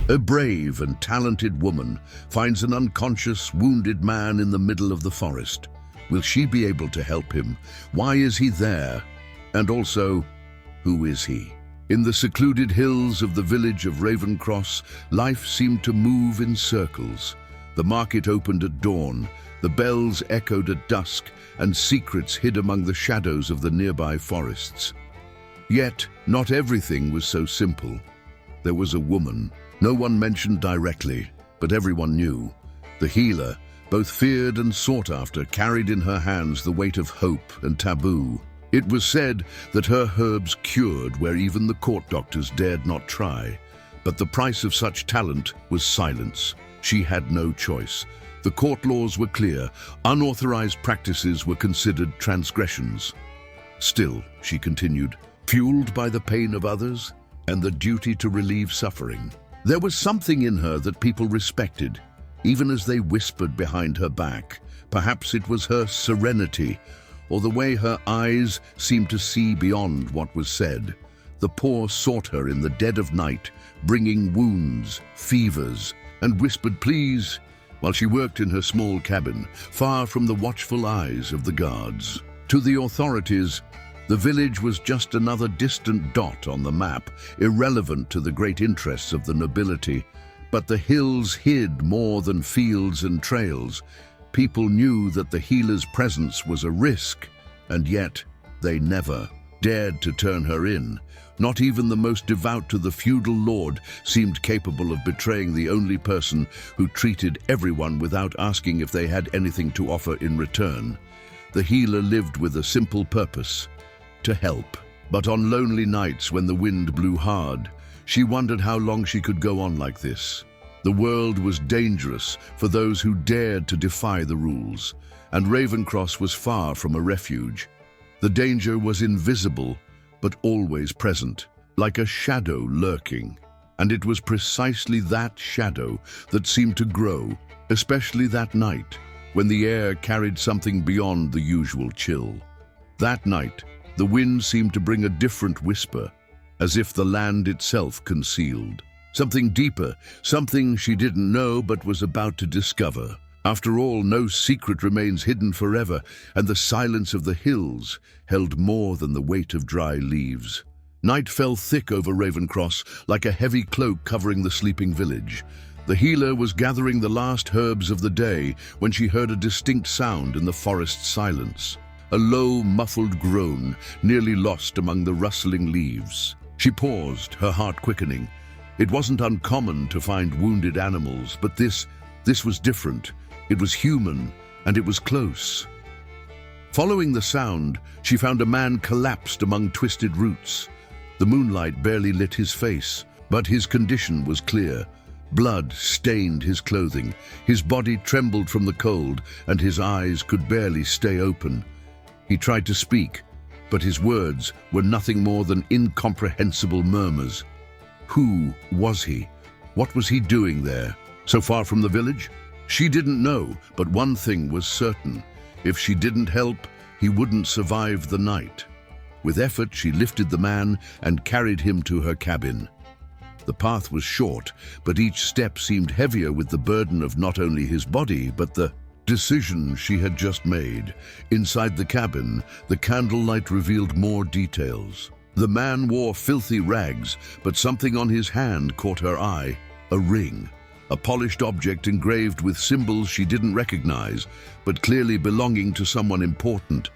A brave and talented woman finds an unconscious, wounded man in the middle of the forest. Will she be able to help him? Why is he there? And also, who is he? In the secluded hills of the village of Ravencross, life seemed to move in circles. The market opened at dawn, the bells echoed at dusk, and secrets hid among the shadows of the nearby forests. Yet, not everything was so simple. There was a woman, no one mentioned directly, but everyone knew. The healer, both feared and sought after, carried in her hands the weight of hope and taboo. It was said that her herbs cured where even the court doctors dared not try. But the price of such talent was silence. She had no choice. The court laws were clear. Unauthorized practices were considered transgressions. Still, she continued, fueled by the pain of others and the duty to relieve suffering. There was something in her that people respected, even as they whispered behind her back. Perhaps it was her serenity, or the way her eyes seemed to see beyond what was said. The poor sought her in the dead of night, bringing wounds, fevers, and whispered pleas, while she worked in her small cabin, far from the watchful eyes of the guards. To the authorities, the village was just another distant dot on the map, irrelevant to the great interests of the nobility. But the hills hid more than fields and trails. People knew that the healer's presence was a risk, and yet they never dared to turn her in. Not even the most devout to the feudal lord seemed capable of betraying the only person who treated everyone without asking if they had anything to offer in return. The healer lived with a simple purpose: to help. But on lonely nights when the wind blew hard, she wondered how long she could go on like this. The world was dangerous for those who dared to defy the rules, and Ravencross was far from a refuge. The danger was invisible, but always present, like a shadow lurking. And it was precisely that shadow that seemed to grow, especially that night, when the air carried something beyond the usual chill. That night, the wind seemed to bring a different whisper, as if the land itself concealed. Something deeper, something she didn't know but was about to discover. After all, no secret remains hidden forever, and the silence of the hills held more than the weight of dry leaves. Night fell thick over Ravencross, like a heavy cloak covering the sleeping village. The healer was gathering the last herbs of the day when she heard a distinct sound in the forest silence. A low, muffled groan, nearly lost among the rustling leaves. She paused, her heart quickening. It wasn't uncommon to find wounded animals, but this was different. It was human, and it was close. Following the sound, she found a man collapsed among twisted roots. The moonlight barely lit his face, but his condition was clear. Blood stained his clothing, his body trembled from the cold, and his eyes could barely stay open. He tried to speak, but his words were nothing more than incomprehensible murmurs. Who was he? What was he doing there, so far from the village? She didn't know, but one thing was certain. If she didn't help, he wouldn't survive the night. With effort, she lifted the man and carried him to her cabin. The path was short, but each step seemed heavier with the burden of not only his body, but the decision she had just made. Inside the cabin, the candlelight revealed more details. The man wore filthy rags, but something on his hand caught her eye. A ring. A polished object engraved with symbols she didn't recognize, but clearly belonging to someone important.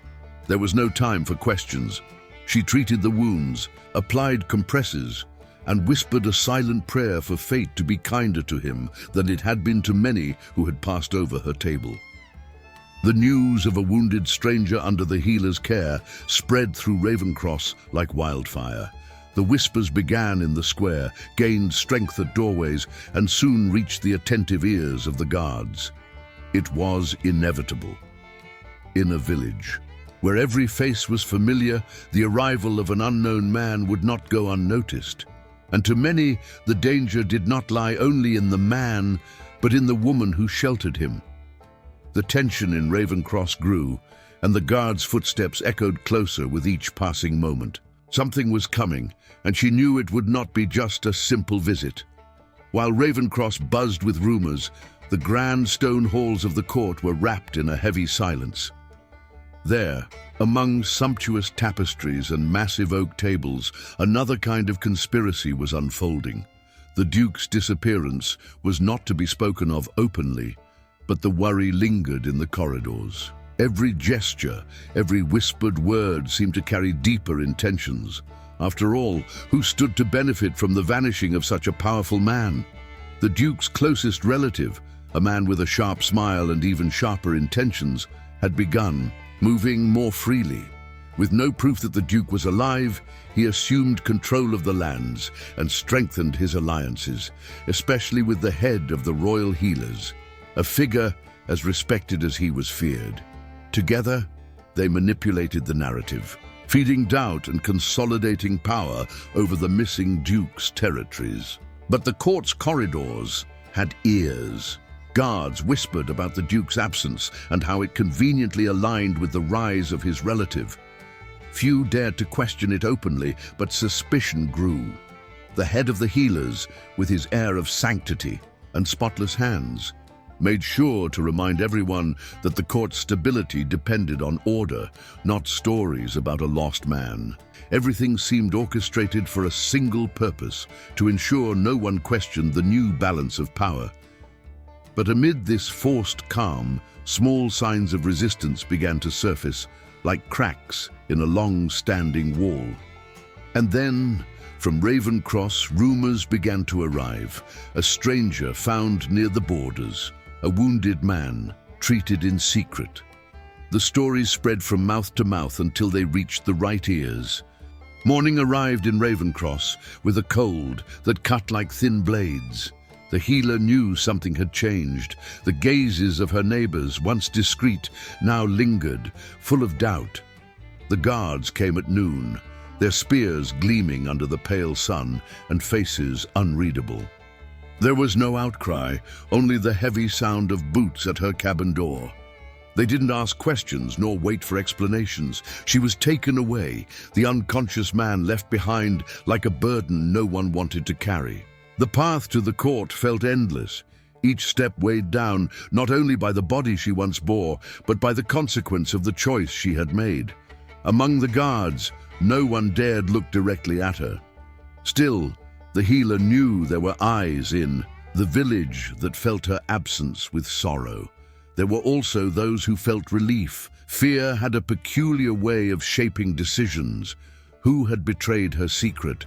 There was no time for questions. She treated the wounds, applied compresses, and whispered a silent prayer for fate to be kinder to him than it had been to many who had passed over her table. The news of a wounded stranger under the healer's care spread through Ravencross like wildfire. The whispers began in the square, gained strength at doorways, and soon reached the attentive ears of the guards. It was inevitable. In a village, where every face was familiar, the arrival of an unknown man would not go unnoticed. And to many, the danger did not lie only in the man, but in the woman who sheltered him. The tension in Ravencross grew, and the guards' footsteps echoed closer with each passing moment. Something was coming, and she knew it would not be just a simple visit. While Ravencross buzzed with rumors, the grand stone halls of the court were wrapped in a heavy silence. There, among sumptuous tapestries and massive oak tables, another kind of conspiracy was unfolding. The Duke's disappearance was not to be spoken of openly, but the worry lingered in the corridors. Every gesture, every whispered word seemed to carry deeper intentions. After all, who stood to benefit from the vanishing of such a powerful man? The Duke's closest relative, a man with a sharp smile and even sharper intentions, had begun moving more freely. With no proof that the Duke was alive, he assumed control of the lands and strengthened his alliances, especially with the head of the royal healers, a figure as respected as he was feared. Together, they manipulated the narrative, feeding doubt and consolidating power over the missing Duke's territories. But the court's corridors had ears. Guards whispered about the Duke's absence and how it conveniently aligned with the rise of his relative. Few dared to question it openly, but suspicion grew. The head of the healers, with his air of sanctity and spotless hands, made sure to remind everyone that the court's stability depended on order, not stories about a lost man. Everything seemed orchestrated for a single purpose, to ensure no one questioned the new balance of power. But amid this forced calm, small signs of resistance began to surface, like cracks in a long-standing wall. And then, from Ravencross, rumors began to arrive. A stranger found near the borders, a wounded man, treated in secret. The stories spread from mouth to mouth until they reached the right ears. Morning arrived in Ravencross with a cold that cut like thin blades. The healer knew something had changed. The gazes of her neighbors, once discreet, now lingered, full of doubt. The guards came at noon, their spears gleaming under the pale sun and faces unreadable. There was no outcry, only the heavy sound of boots at her cabin door. They didn't ask questions nor wait for explanations. She was taken away, the unconscious man left behind like a burden no one wanted to carry. The path to the court felt endless, each step weighed down not only by the body she once bore, but by the consequence of the choice she had made. Among the guards, no one dared look directly at her. Still, the healer knew there were eyes in the village that felt her absence with sorrow. There were also those who felt relief. Fear had a peculiar way of shaping decisions. Who had betrayed her secret?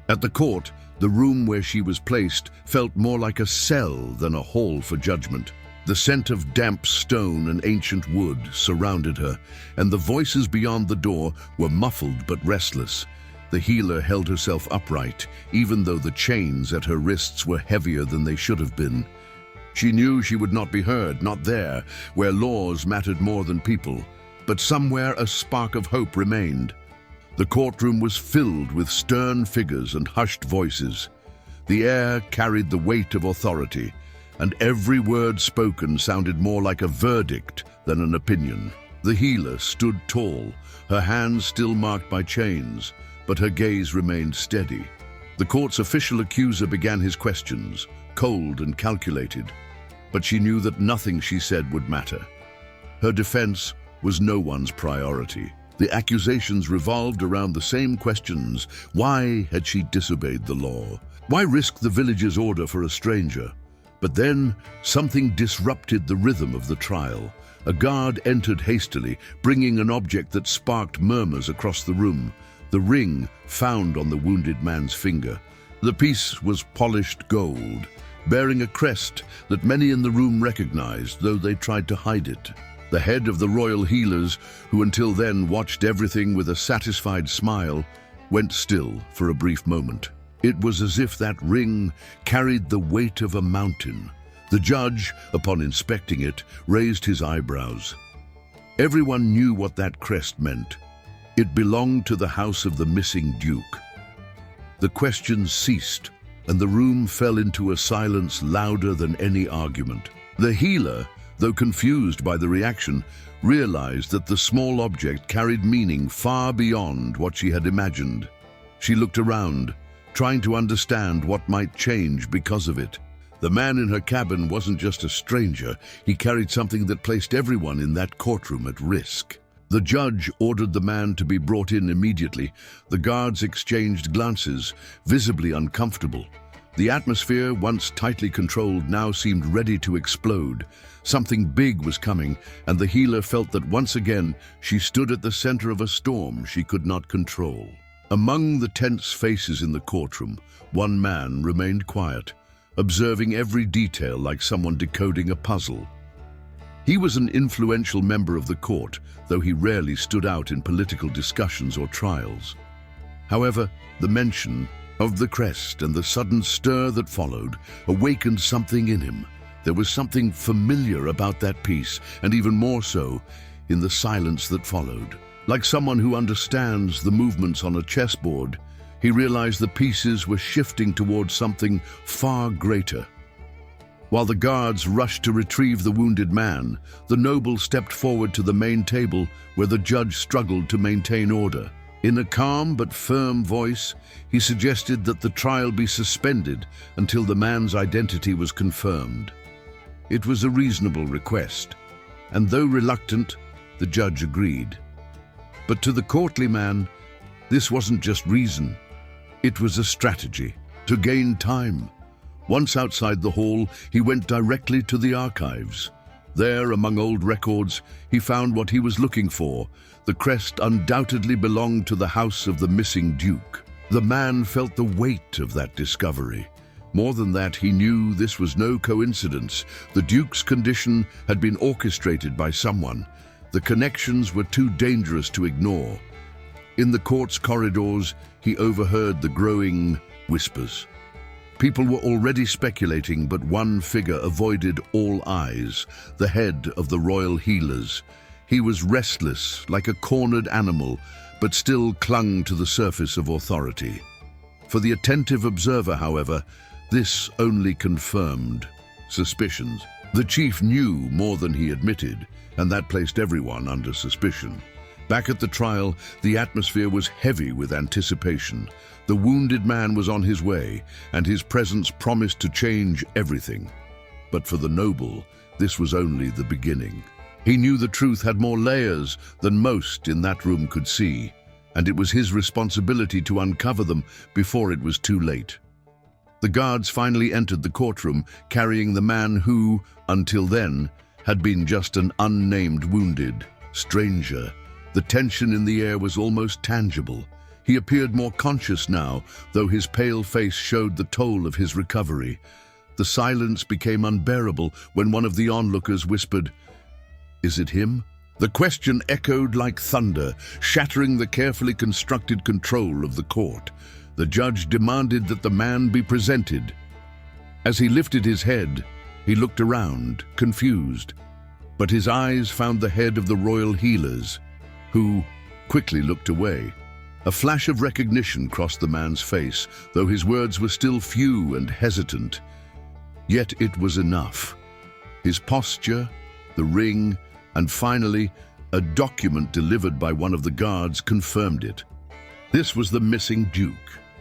At the court, the room where she was placed felt more like a cell than a hall for judgment. The scent of damp stone and ancient wood surrounded her, and the voices beyond the door were muffled but restless. The healer held herself upright, even though the chains at her wrists were heavier than they should have been. She knew she would not be heard, not there, where laws mattered more than people. But somewhere a spark of hope remained. The courtroom was filled with stern figures and hushed voices. The air carried the weight of authority, and every word spoken sounded more like a verdict than an opinion. The healer stood tall, her hands still marked by chains, but her gaze remained steady. The court's official accuser began his questions, cold and calculated, but she knew that nothing she said would matter. Her defense was no one's priority. The accusations revolved around the same questions. Why had she disobeyed the law? Why risk the village's order for a stranger? But then, something disrupted the rhythm of the trial. A guard entered hastily, bringing an object that sparked murmurs across the room. The ring found on the wounded man's finger. The piece was polished gold, bearing a crest that many in the room recognized, though they tried to hide it. The head of the royal healers, who until then watched everything with a satisfied smile, went still for a brief moment. It was as if that ring carried the weight of a mountain. The judge, upon inspecting it, raised his eyebrows. Everyone knew what that crest meant. It belonged to the house of the missing duke. The questions ceased, and the room fell into a silence louder than any argument. The healer, though confused by the reaction, realized that the small object carried meaning far beyond what she had imagined. She looked around, trying to understand what might change because of it. The man in her cabin wasn't just a stranger, he carried something that placed everyone in that courtroom at risk. The judge ordered the man to be brought in immediately. The guards exchanged glances, visibly uncomfortable. The atmosphere, once tightly controlled, now seemed ready to explode. Something big was coming, and the healer felt that once again she stood at the center of a storm she could not control. Among the tense faces in the courtroom, one man remained quiet, observing every detail like someone decoding a puzzle. He was an influential member of the court, though he rarely stood out in political discussions or trials. However, the mention of the crest and the sudden stir that followed awakened something in him. There was something familiar about that piece, and even more so in the silence that followed. Like someone who understands the movements on a chessboard, he realized the pieces were shifting towards something far greater. While the guards rushed to retrieve the wounded man, the noble stepped forward to the main table where the judge struggled to maintain order. In a calm but firm voice, he suggested that the trial be suspended until the man's identity was confirmed. It was a reasonable request, and though reluctant, the judge agreed. But to the courtly man, this wasn't just reason. It was a strategy to gain time. Once outside the hall, he went directly to the archives. There, among old records, he found what he was looking for. The crest undoubtedly belonged to the house of the missing duke. The man felt the weight of that discovery. More than that, he knew this was no coincidence. The duke's condition had been orchestrated by someone. The connections were too dangerous to ignore. In the court's corridors, he overheard the growing whispers. People were already speculating, but one figure avoided all eyes, the head of the royal healers. He was restless, like a cornered animal, but still clung to the surface of authority. For the attentive observer, however, this only confirmed suspicions. The chief knew more than he admitted, and that placed everyone under suspicion. Back at the trial, the atmosphere was heavy with anticipation. The wounded man was on his way, and his presence promised to change everything. But for the noble, this was only the beginning. He knew the truth had more layers than most in that room could see, and it was his responsibility to uncover them before it was too late. The guards finally entered the courtroom, carrying the man who, until then, had been just an unnamed wounded stranger. The tension in the air was almost tangible. He appeared more conscious now, though his pale face showed the toll of his recovery. The silence became unbearable when one of the onlookers whispered, "Is it him?" The question echoed like thunder, shattering the carefully constructed control of the court. The judge demanded that the man be presented. As he lifted his head, he looked around, confused. But his eyes found the head of the royal healers, who quickly looked away. A flash of recognition crossed the man's face, though his words were still few and hesitant. Yet it was enough. His posture, the ring, and finally, a document delivered by one of the guards confirmed it. This was the missing duke.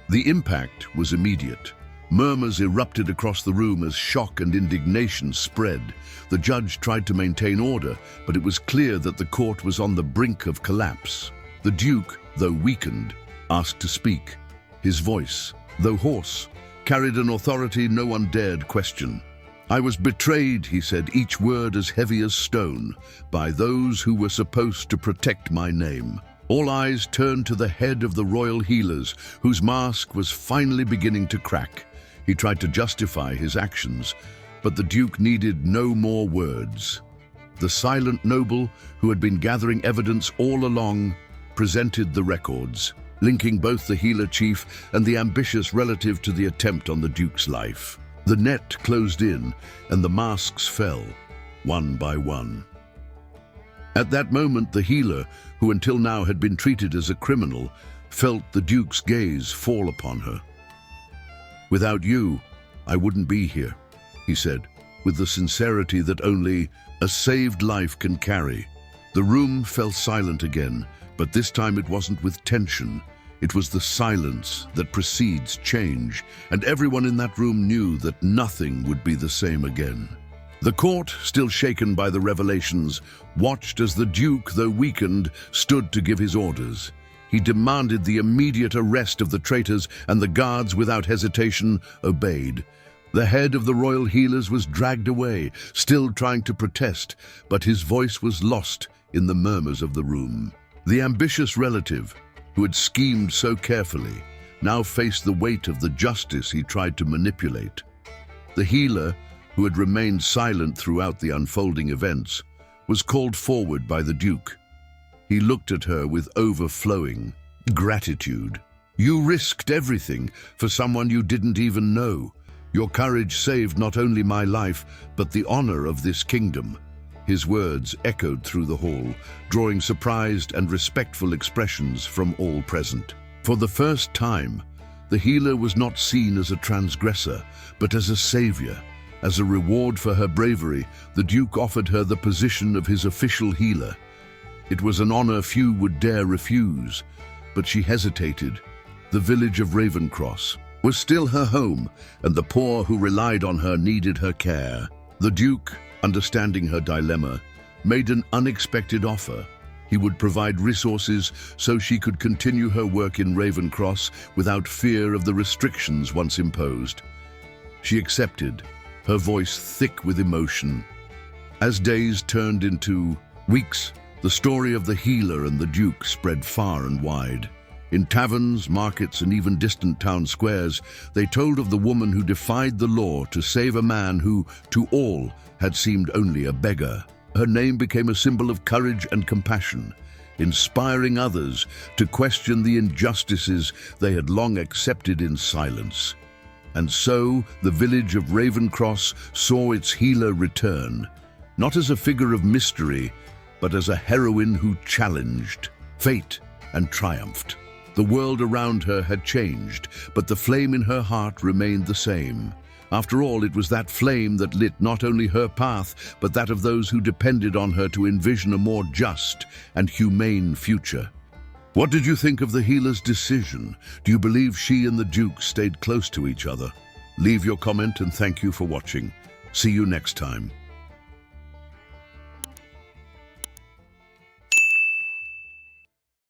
The impact was immediate. Murmurs erupted across the room as shock and indignation spread. The judge tried to maintain order, but it was clear that the court was on the brink of collapse. The duke, though weakened, asked to speak. His voice, though hoarse, carried an authority no one dared question. "I was betrayed," he said, each word as heavy as stone, "by those who were supposed to protect my name." All eyes turned to the head of the royal healers, whose mask was finally beginning to crack. He tried to justify his actions, but the duke needed no more words. The silent noble, who had been gathering evidence all along, presented the records, linking both the healer chief and the ambitious relative to the attempt on the duke's life. The net closed in, and the masks fell, one by one. At that moment, the healer, who until now had been treated as a criminal, felt the duke's gaze fall upon her. "Without you, I wouldn't be here," he said, with the sincerity that only a saved life can carry. The room fell silent again, but this time it wasn't with tension. It was the silence that precedes change, and everyone in that room knew that nothing would be the same again. The court, still shaken by the revelations, watched as the Duke, though weakened, stood to give his orders. He demanded the immediate arrest of the traitors, and the guards, without hesitation, obeyed. The head of the royal healers was dragged away, still trying to protest, but his voice was lost in the murmurs of the room. The ambitious relative, who had schemed so carefully, now faced the weight of the justice he tried to manipulate. The healer, who had remained silent throughout the unfolding events, was called forward by the Duke. He looked at her with overflowing gratitude. "You risked everything for someone you didn't even know. Your courage saved not only my life, but the honor of this kingdom." His words echoed through the hall, drawing surprised and respectful expressions from all present. For the first time, the healer was not seen as a transgressor, but as a savior. As a reward for her bravery, the Duke offered her the position of his official healer. It was an honor few would dare refuse, but she hesitated. The village of Ravencross was still her home, and the poor who relied on her needed her care. The Duke, understanding her dilemma, made an unexpected offer. He would provide resources so she could continue her work in Ravencross without fear of the restrictions once imposed. She accepted, her voice thick with emotion. As days turned into weeks, the story of the healer and the Duke spread far and wide. In taverns, markets, and even distant town squares, they told of the woman who defied the law to save a man who, to all, had seemed only a beggar. Her name became a symbol of courage and compassion, inspiring others to question the injustices they had long accepted in silence. And so, the village of Ravencross saw its healer return, not as a figure of mystery, but as a heroine who challenged fate and triumphed. The world around her had changed, but the flame in her heart remained the same. After all, it was that flame that lit not only her path, but that of those who depended on her to envision a more just and humane future. What did you think of the healer's decision? Do you believe she and the Duke stayed close to each other? Leave your comment and thank you for watching. See you next time.